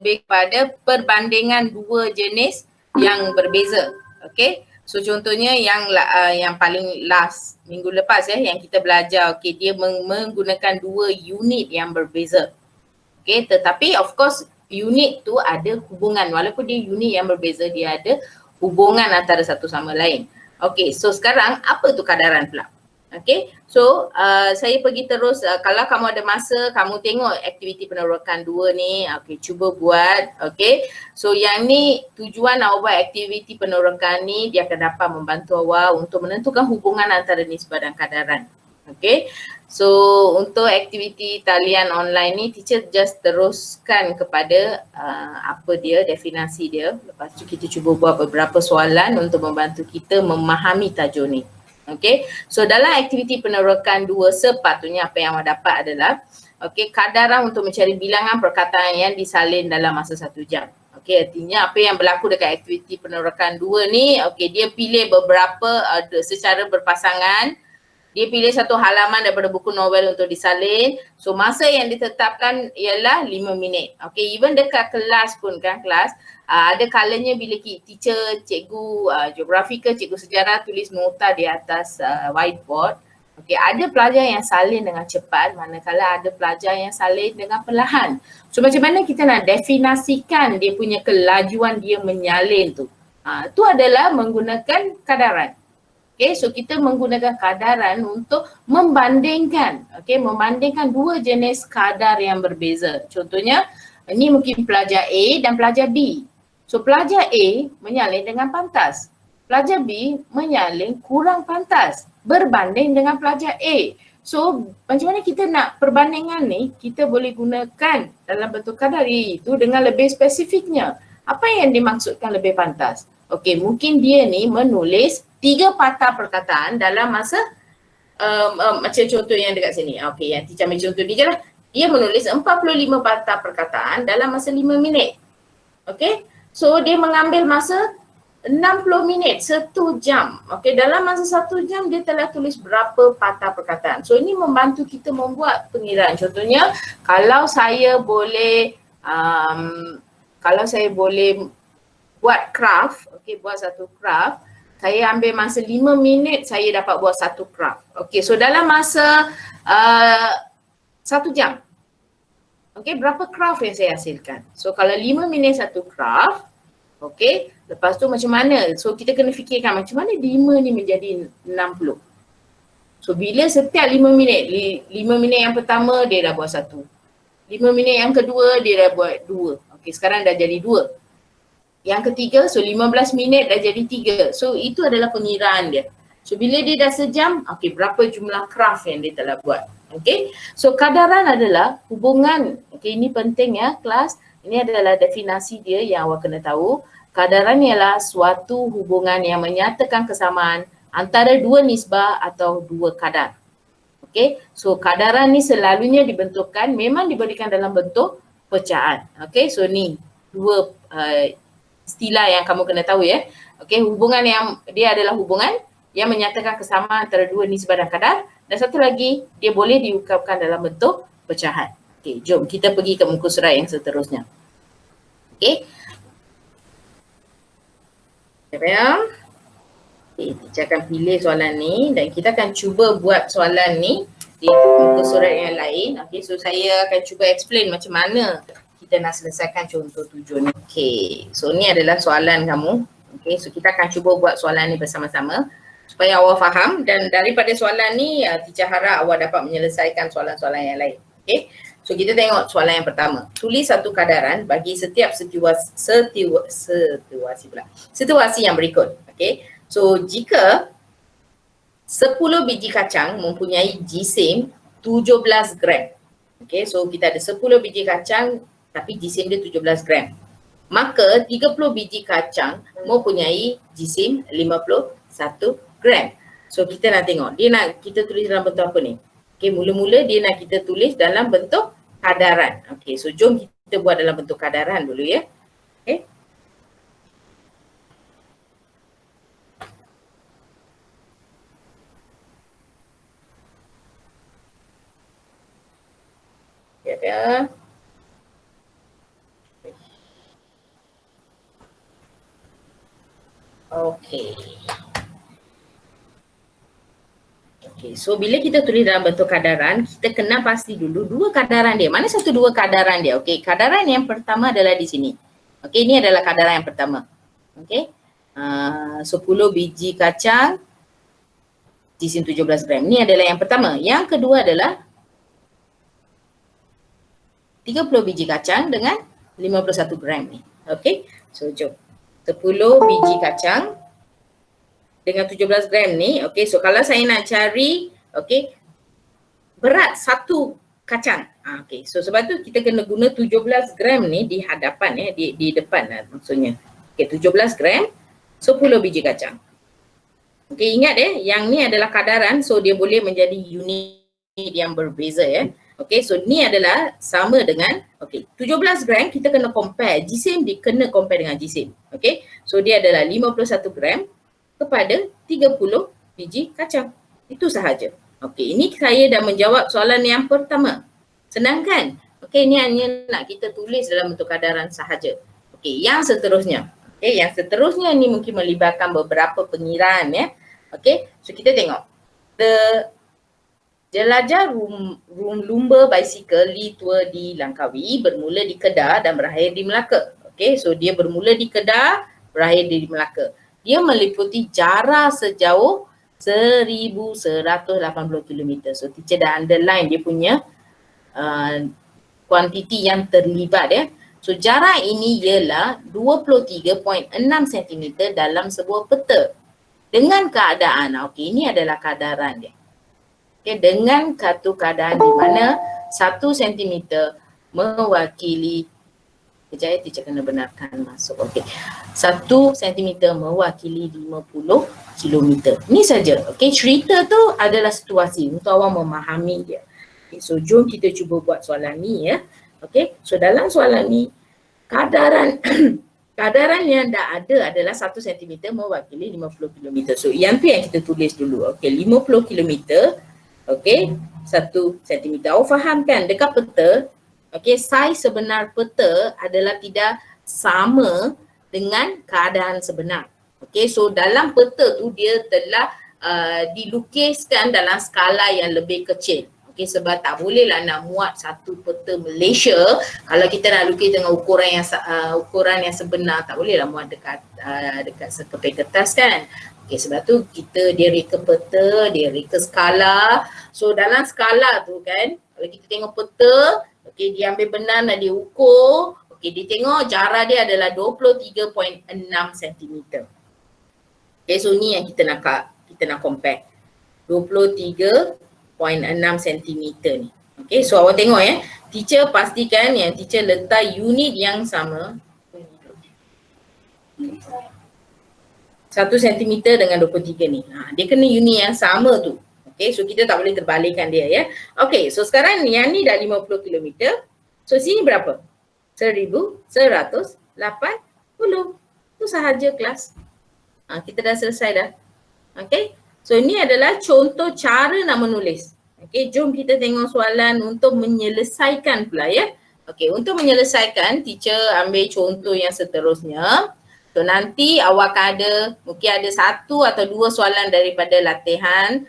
lebih kepada perbandingan dua jenis yang berbeza. Okay, so contohnya yang paling last minggu lepas yang kita belajar, okay, dia menggunakan dua unit yang berbeza. Okay, tetapi of course unit tu ada hubungan, walaupun dia unit yang berbeza, dia ada hubungan antara satu sama lain. Okay, so sekarang apa tu kadaran pula? Okay, so saya pergi terus, kalau kamu ada masa, kamu tengok aktiviti penerokan 2 ni, okay, cuba buat. Okay, so yang ni tujuan awak buat aktiviti penerokan ni, dia akan dapat membantu awak untuk menentukan hubungan antara nisbah dan kadaran. Okay, so untuk aktiviti talian online ni, teacher just teruskan kepada apa dia, definasi dia. Lepas tu kita cuba buat beberapa soalan untuk membantu kita memahami tajuk ni. Okay, so dalam aktiviti penerokan 2 sepatutnya apa yang awak dapat adalah kadaran untuk mencari bilangan perkataan yang disalin dalam masa 1 jam. Artinya apa yang berlaku dekat aktiviti penerokan 2 ni, dia pilih beberapa secara berpasangan. Dia pilih satu halaman daripada buku novel untuk disalin. So masa yang ditetapkan ialah 5 minit. Even dekat kelas pun kan, ada kalanya bila teacher, cikgu geografi ke cikgu sejarah tulis nota di atas whiteboard. Ada pelajar yang salin dengan cepat, manakala ada pelajar yang salin dengan perlahan. So macam mana kita nak definasikan dia punya kelajuan dia menyalin tu? Itu adalah menggunakan kadaran. So kita menggunakan kadaran untuk membandingkan, membandingkan dua jenis kadar yang berbeza. Contohnya, ini mungkin pelajar A dan pelajar B. So pelajar A menyalin dengan pantas, pelajar B menyalin kurang pantas berbanding dengan pelajar A. So macam mana kita nak perbandingan ni, kita boleh gunakan dalam bentuk kadar itu dengan lebih spesifiknya. Apa yang dimaksudkan lebih pantas? Mungkin dia ni menulis 3 patah perkataan dalam masa macam contoh yang dekat sini. Yang teacher ambil contoh ni je lah. Dia menulis 45 patah perkataan dalam masa 5 minit. So dia mengambil masa 60 minit, 1 jam. Dalam masa 1 jam dia telah tulis berapa patah perkataan. So ini membantu kita membuat pengiraan. Contohnya kalau saya boleh buat craft, buat satu craft, saya ambil masa 5 minit, saya dapat buat satu craft. So dalam masa 1 jam, berapa craft yang saya hasilkan? So kalau 5 minit satu craft, lepas tu macam mana? So kita kena fikirkan macam mana 5 ni menjadi 60. So bila setiap 5 minit, 5 minit yang pertama dia dah buat 1. 5 minit yang kedua dia dah buat 2. Sekarang dah jadi 2. Yang ketiga, so 15 minit dah jadi 3. So itu adalah pengiraan dia. So bila dia dah sejam, berapa jumlah craft yang dia telah buat. So kadaran adalah hubungan, ini penting ya kelas. Ini adalah definisi dia yang awak kena tahu. Kadaran ialah suatu hubungan yang menyatakan kesamaan antara dua nisbah atau dua kadar. So kadaran ni selalunya dibentukkan, memang diberikan dalam bentuk pecahan. So ni dua istilah yang kamu kena tahu ya. Hubungan yang dia adalah hubungan yang menyatakan kesamaan antara dua nisbah dan kadar, dan satu lagi dia boleh diungkapkan dalam bentuk pecahan. Jom kita pergi ke muka surat yang seterusnya. Teacher akan pilih soalan ni dan kita akan cuba buat soalan ni di muka surat yang lain. So saya akan cuba explain macam mana kita nak selesaikan contoh 7 ni. So ni adalah soalan kamu. So kita akan cuba buat soalan ni bersama-sama supaya awak faham, dan daripada soalan ni teacher harap awak dapat menyelesaikan soalan-soalan yang lain. So kita tengok soalan yang pertama. Tulis satu kadaran bagi setiap situasi yang berikut. So jika 10 biji kacang mempunyai jisim 17 gram. So kita ada 10 biji kacang tapi jisim dia 17 gram. Maka 30 biji kacang mempunyai jisim 51 gram. So kita nak tengok, dia nak kita tulis dalam bentuk apa ni? Mula-mula dia nak kita tulis dalam bentuk kadaran. So jom kita buat dalam bentuk kadaran dulu ya. Ya. Okey. Okey, so bila kita tulis dalam bentuk kadaran, kita kena pasti dulu dua kadaran dia. Mana satu dua kadaran dia? Okey, kadaran yang pertama adalah di sini. Okey, ini adalah kadaran yang pertama. Okey. 10 biji kacang jisim 17 gram. Ini adalah yang pertama. Yang kedua adalah 30 biji kacang dengan 51 gram ni. Okey. So jom. 10 biji kacang dengan 17 gram ni. Okey, so kalau saya nak cari okey berat satu kacang. Okey, so sebab tu kita kena guna 17 gram ni di hadapan ya, di depan lah maksudnya. Okey, 17 gram 10 biji kacang. Okey, ingat yang ni adalah kadaran, so dia boleh menjadi unit yang berbeza ya. Okey, so ni adalah sama dengan 17 gram kita kena compare jisim, dia kena compare dengan jisim. Okey, so dia adalah 51 gram kepada 30 biji kacang. Itu sahaja. Okey, ini saya dah menjawab soalan yang pertama. Senang kan? Okey, ini hanya nak kita tulis dalam bentuk kadaran sahaja. Okey, yang seterusnya. Okey, yang seterusnya ni mungkin melibatkan beberapa pengiraan ya. Okey, so kita tengok. Jelajah lumba bicycle Lee Tour di Langkawi bermula di Kedah dan berakhir di Melaka. Okey, so dia bermula di Kedah, berakhir di Melaka. Dia meliputi jarak sejauh 1180 km. So teacher dah underline dia punya kuantiti yang terlibat ya. So jarak ini ialah 23.6 cm dalam sebuah peta. Dengan keadaan, okey, ini adalah kadaran dia. Okey, dengan satu keadaan di mana 1 cm mewakili, kejap ya, teacher kena benarkan masuk. Okey, 1 cm mewakili 50 km. Ini saja. Okey, cerita tu adalah situasi untuk awak memahami dia. Okay, so jom kita cuba buat soalan ni ya. Okey, so dalam soalan ni kadaran kadaran yang dah ada adalah 1 cm mewakili 50 km. So yang tu yang kita tulis dulu. Okey, 50 km. Okey, 1 cm. Awak faham kan dekat peta, okey, saiz sebenar peta adalah tidak sama dengan keadaan sebenar. Okey, so dalam peta tu dia telah dilukiskan dalam skala yang lebih kecil. Okey, sebab tak bolehlah nak muat satu peta Malaysia kalau kita nak lukis dengan ukuran yang sebenar, tak bolehlah muat dekat sekeping kertas kan. Okey, sebab tu dia reka peta, dia reka skala. So dalam skala tu kan, kalau kita tengok peta, okey, dia ambil benang dan dia ukur. Okey, dia tengok jarak dia adalah 23.6 cm. Okey, so ni yang kita nak compare. 23.6 cm ni. Okey, so awak tengok ya. Teacher pastikan yang teacher letak unit yang sama. 1 cm dengan 23 ni. Dia kena unit yang sama tu. Okey, so kita tak boleh terbalikkan dia ya. Okey, so sekarang yang ni dah 50 km. So sini berapa? 1180. Itu sahaja kelas. Kita dah selesai dah. Okey, so ini adalah contoh cara nak menulis. Okey, jom kita tengok soalan untuk menyelesaikan pula ya. Okey, untuk menyelesaikan, teacher ambil contoh yang seterusnya. So nanti awak mungkin ada 1 atau 2 soalan daripada latihan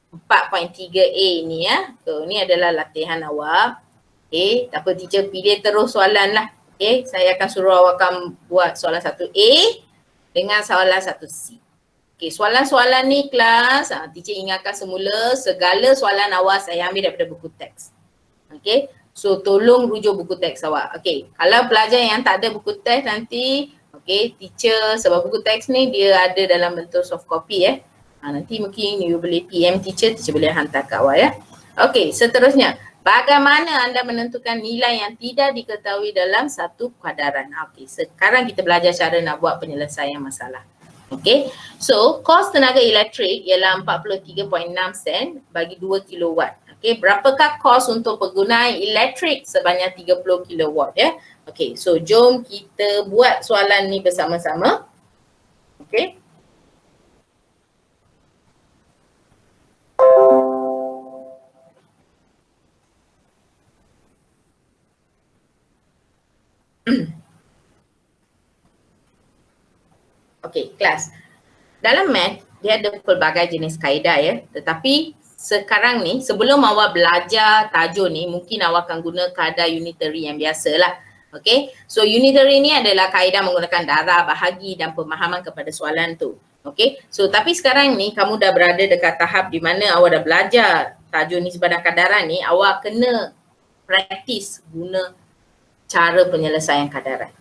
4.3A ni ya. So ni adalah latihan awak. Okay, tak apa, teacher pilih terus soalan lah. Okay, saya akan suruh awak buat soalan 1A dengan soalan 1C. Okay, soalan-soalan ni kelas, teacher ingatkan semula segala soalan awak saya ambil daripada buku teks. Okay, so tolong rujuk buku teks awak. Okay, kalau pelajar yang tak ada buku teks nanti, okay, teacher sebab buku teks ni dia ada dalam bentuk soft copy nanti mungkin you boleh PM teacher boleh hantar kat awak ya. Okay, seterusnya. Bagaimana anda menentukan nilai yang tidak diketahui dalam satu kadaran? Okey, sekarang kita belajar cara nak buat penyelesaian masalah. Okey, so kos tenaga elektrik ialah 43.6 sen bagi 2 kilowatt. Okey, berapakah kos untuk penggunaan elektrik sebanyak 30 kilowatt ya? Okey, so jom kita buat soalan ni bersama-sama. Okey. Okey, kelas. Dalam math, dia ada pelbagai jenis kaedah ya. Tetapi sekarang ni, sebelum awak belajar tajuk ni, mungkin awak akan guna kaedah unitary yang biasalah. Okay, so unitary ni adalah kaedah menggunakan darab, bahagi dan pemahaman kepada soalan tu. Okay, so tapi sekarang ni kamu dah berada dekat tahap di mana awak dah belajar tajuk nisbah dan kadaran ni, awak kena praktis guna cara penyelesaian kadaran.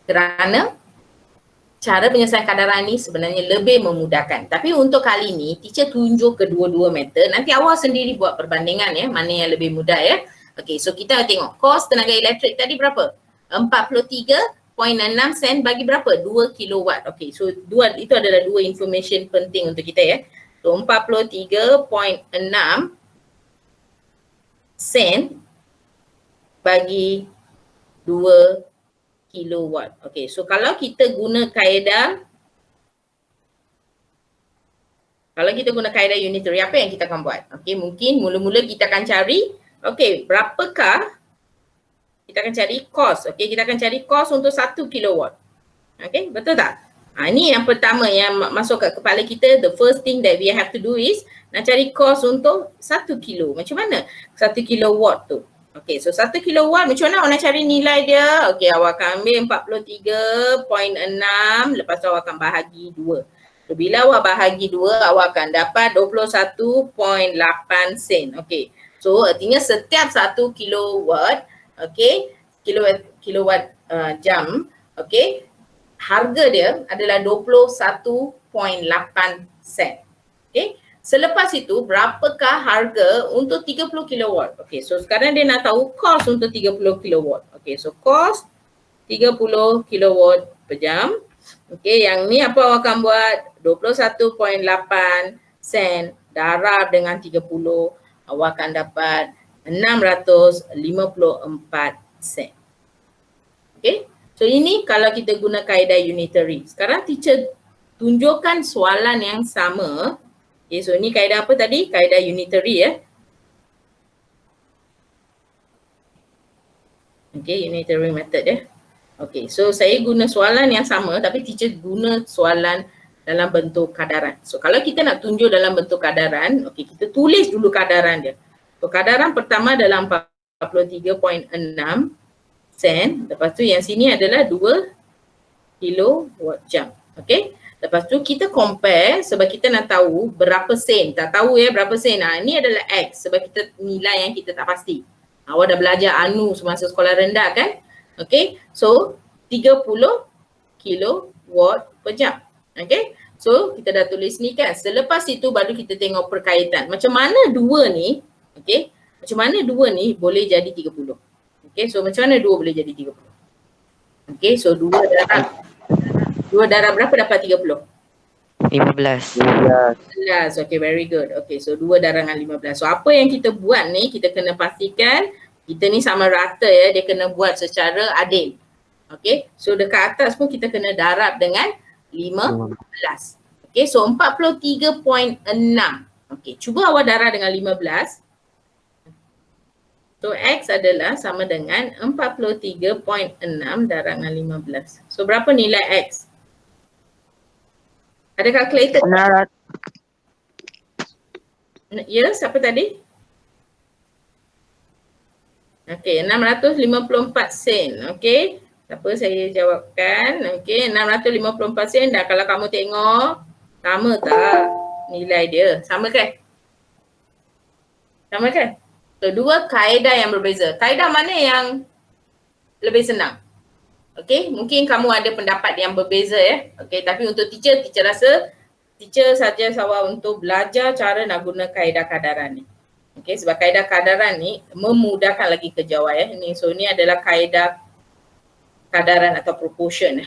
Kerana cara penyelesaian kadaran ni sebenarnya lebih memudahkan. Tapi untuk kali ni, teacher tunjuk kedua-dua metod. Nanti awak sendiri buat perbandingan ya, mana yang lebih mudah ya. Okay, so kita tengok kos tenaga elektrik tadi berapa? 43.6 sen bagi berapa? 2 kilowatt. Okay, so itu adalah dua information penting untuk kita ya. So 43.6 sen bagi 2 kilowatt. Okay, so kalau kita guna kaedah unitary, apa yang kita akan buat? Okay, mungkin mula-mula kita akan cari, okay, berapakah kita akan cari kos. Okay, kita akan cari kos untuk 1 kilowatt. Okay, betul tak? Ini yang pertama yang masuk ke kepala kita. The first thing that we have to do is nak cari kos untuk 1 kilo. Macam mana 1 kilowatt tu? Okay, so 1 kilowatt macam mana awak nak cari nilai dia? Okay, awak akan ambil 43.6, lepas tu awak akan bahagi 2. So, bila awak bahagi 2, awak akan dapat 21.8 sen. Okay, so artinya setiap 1 kilowatt, okay, kilowatt jam, okay, harga dia adalah 21.8 sen. Okay, selepas itu berapakah harga untuk 30 kilowatt? Okay, so sekarang dia nak tahu kos untuk 30 kilowatt. Okay, so kos 30 kilowatt per jam. Okay, yang ni apa awak akan buat? 21.8 sen darab dengan 30, awak akan dapat 654 sen. Okay, so ini kalau kita guna kaedah unitary. Sekarang teacher tunjukkan soalan yang sama. Okay, so ini kaedah apa tadi? Kaedah unitary ya. Okay, unitary method ya. Okay, so saya guna soalan yang sama tapi teacher guna soalan dalam bentuk kadaran. So kalau kita nak tunjuk dalam bentuk kadaran, okay, kita tulis dulu kadaran dia. So kadaran pertama adalah 43.6 sen. Lepas tu yang sini adalah 2 kilowatt jam. Okay. Lepas tu kita compare sebab kita nak tahu berapa sen. Tak tahu ya berapa sen. Ini adalah X sebab kita nilai yang kita tak pasti. Awak dah belajar anu semasa sekolah rendah kan? Okay. So 30 kilowatt per jam. Okay. So kita dah tulis ni kan. Selepas itu baru kita tengok perkaitan. Macam mana dua ni, okay, macam mana dua ni boleh jadi 30. Okay, so macam mana 2 boleh jadi 30? Okay, so 2 darab berapa dapat 30? 15. Okay, very good. Okay, so 2 darab dengan 15. So apa yang kita buat ni, kita kena pastikan kita ni sama rata ya, dia kena buat secara adil. Okay, so dekat atas pun kita kena darab dengan 15. Okay, so 43.6. Okay, cuba awak darab dengan 15. So X adalah sama dengan 43.6 darab dengan 15. So berapa nilai X? Ada kalkulator? Ya, siapa tadi? Okey, 654 sen. Okey, siapa saya jawabkan? Okey, 654 sen dah. Kalau kamu tengok, sama tak nilai dia? Sama kan? Sama kan? So, dua kaedah yang berbeza. Kaedah mana yang lebih senang? Okay, mungkin kamu ada pendapat yang berbeza ya. Okay, tapi untuk teacher rasa teacher saja sawah untuk belajar cara nak guna kaedah kadaran ni. Okay, sebab kaedah kadaran ni memudahkan lagi kerja awak ya. So, ni adalah kaedah kadaran atau proportion.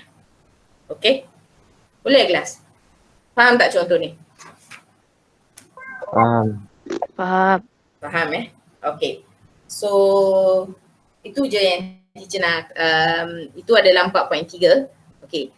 Okay, boleh kelas? Faham tak contoh ni? Faham ya? Okay, so itu je yang teacher nak, itu adalah 4.3. Okay,